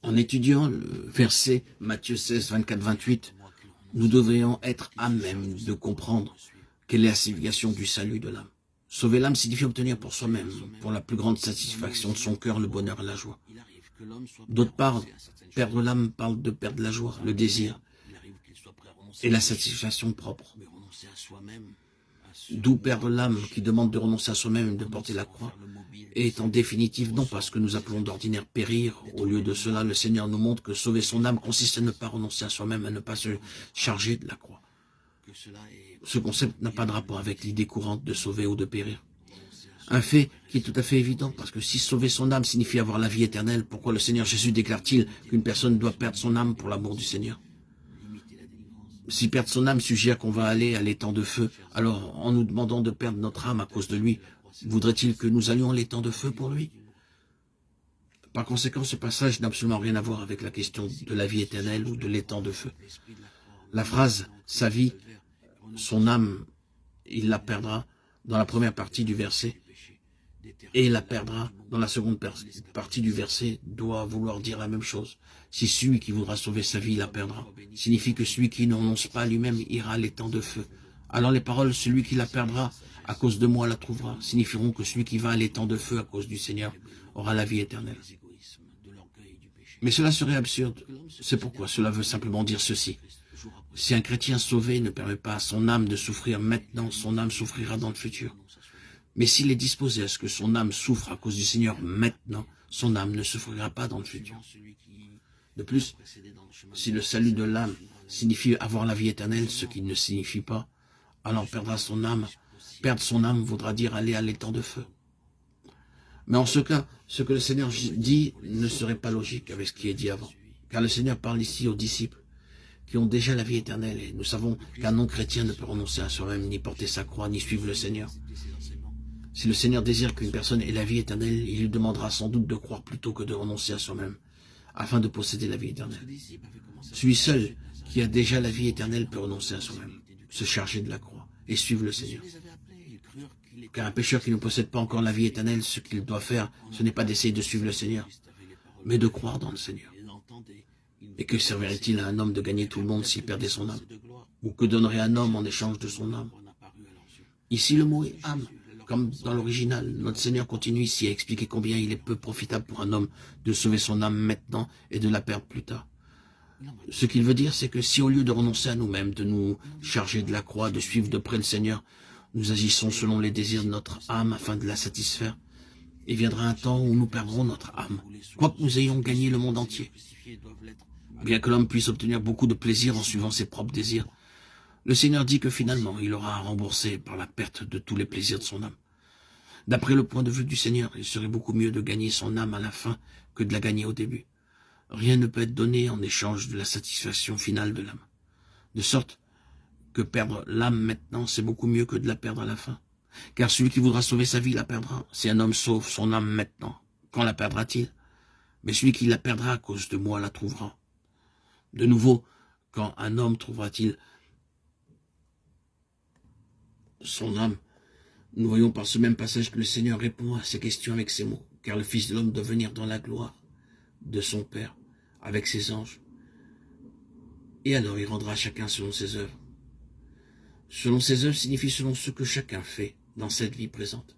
En étudiant le verset Matthieu 16, 24, 28, nous devrions être à même de comprendre quelle est la signification du salut de l'âme. Sauver l'âme signifie obtenir pour soi-même, pour la plus grande satisfaction de son cœur, le bonheur et la joie. D'autre part, perdre l'âme parle de perdre la joie, le désir et la satisfaction propre. D'où perdre l'âme qui demande de renoncer à soi-même et de porter la croix, est en définitive non pas ce que nous appelons d'ordinaire périr. Au lieu de cela, le Seigneur nous montre que sauver son âme consiste à ne pas renoncer à soi-même, à ne pas se charger de la croix. Ce concept n'a pas de rapport avec l'idée courante de sauver ou de périr. Un fait qui est tout à fait évident, parce que si sauver son âme signifie avoir la vie éternelle, pourquoi le Seigneur Jésus déclare-t-il qu'une personne doit perdre son âme pour l'amour du Seigneur? Si perdre son âme suggère qu'on va aller à l'étang de feu, alors en nous demandant de perdre notre âme à cause de lui, voudrait-il que nous allions à l'étang de feu pour lui? Par conséquent, ce passage n'a absolument rien à voir avec la question de la vie éternelle ou de l'étang de feu. La phrase « sa vie », son âme, il la perdra dans la première partie du verset, et il la perdra dans la seconde partie du verset, doit vouloir dire la même chose. Si celui qui voudra sauver sa vie la perdra, signifie que celui qui ne renonce pas lui-même ira à l'étang de feu. Alors les paroles « celui qui la perdra à cause de moi la trouvera » signifieront que celui qui va à l'étang de feu à cause du Seigneur aura la vie éternelle. Mais cela serait absurde. C'est pourquoi cela veut simplement dire ceci. Si un chrétien sauvé ne permet pas à son âme de souffrir maintenant, son âme souffrira dans le futur. Mais s'il est disposé à ce que son âme souffre à cause du Seigneur maintenant, son âme ne souffrira pas dans le futur. De plus, si le salut de l'âme signifie avoir la vie éternelle, ce qui ne signifie pas, alors perdre son âme voudra dire aller à l'étang de feu. Mais en ce cas, ce que le Seigneur dit ne serait pas logique avec ce qui est dit avant. Car le Seigneur parle ici aux disciples qui ont déjà la vie éternelle. Et nous savons qu'un non-chrétien ne peut renoncer à soi-même, ni porter sa croix, ni suivre le Seigneur. Si le Seigneur désire qu'une personne ait la vie éternelle, il lui demandera sans doute de croire plutôt que de renoncer à soi-même, afin de posséder la vie éternelle. Celui seul qui a déjà la vie éternelle peut renoncer à soi-même, se charger de la croix et suivre le Seigneur. Car un pécheur qui ne possède pas encore la vie éternelle, ce qu'il doit faire, ce n'est pas d'essayer de suivre le Seigneur, mais de croire dans le Seigneur. Et que servirait-il à un homme de gagner tout le monde s'il perdait son âme? Ou que donnerait un homme en échange de son âme? Ici, le mot est âme, comme dans l'original. Notre Seigneur continue ici à expliquer combien il est peu profitable pour un homme de sauver son âme maintenant et de la perdre plus tard. Ce qu'il veut dire, c'est que si au lieu de renoncer à nous-mêmes, de nous charger de la croix, de suivre de près le Seigneur, nous agissons selon les désirs de notre âme afin de la satisfaire, il viendra un temps où nous perdrons notre âme, quoique nous ayons gagné le monde entier. Bien que l'homme puisse obtenir beaucoup de plaisir en suivant ses propres désirs, le Seigneur dit que finalement, il aura à rembourser par la perte de tous les plaisirs de son âme. D'après le point de vue du Seigneur, il serait beaucoup mieux de gagner son âme à la fin que de la gagner au début. Rien ne peut être donné en échange de la satisfaction finale de l'âme. De sorte que perdre l'âme maintenant, c'est beaucoup mieux que de la perdre à la fin. Car celui qui voudra sauver sa vie la perdra. Si un homme sauve son âme maintenant, quand la perdra-t-il? Mais celui qui la perdra à cause de moi la trouvera. De nouveau, quand un homme trouvera-t-il son âme? Nous voyons par ce même passage que le Seigneur répond à ces questions avec ces mots. Car le Fils de l'homme doit venir dans la gloire de son Père, avec ses anges. Et alors il rendra chacun selon ses œuvres. Selon ses œuvres signifie selon ce que chacun fait dans cette vie présente.